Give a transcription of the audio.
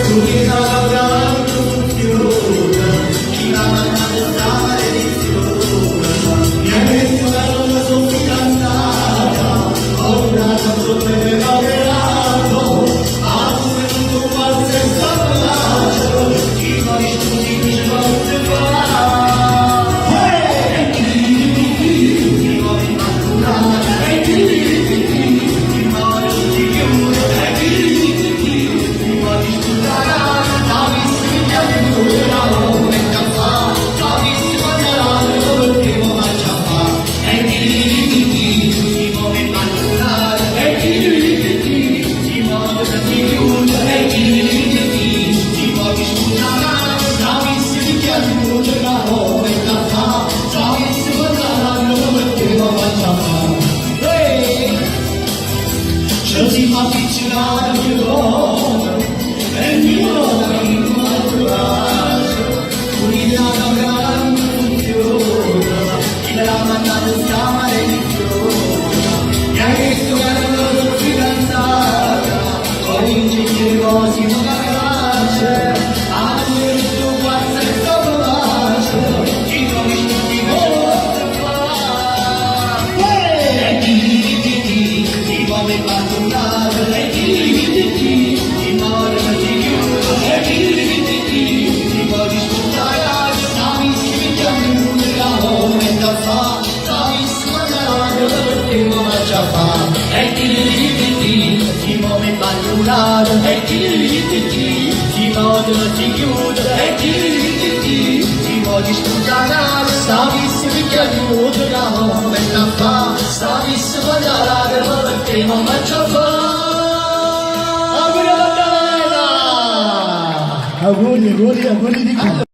Lui l'abbraccio funziona, chi l'ha mandato stava deliziosa, mi ha messo la donna sua fidanzata, ho urlato sotto e mi ha velato, ha venuto qualche salvaggio, chi va di studi dice ma non si fa. Si fa appicciare il mio cuore e il mio cuore in quanto lascio un'idea da grande funziona chi me l'ha mandato sta maledizione mi ha detto che era una tua fidanzata poi ingegneri così non la piace ha detto guarda che sto provato chi non mi studi cosa fa e ti vuole parlare si muove il bagnolato e si muove si chiude e si muove scusare stavisse picchiando la momenta fa stavisse guardare perché non mangia fa auguri di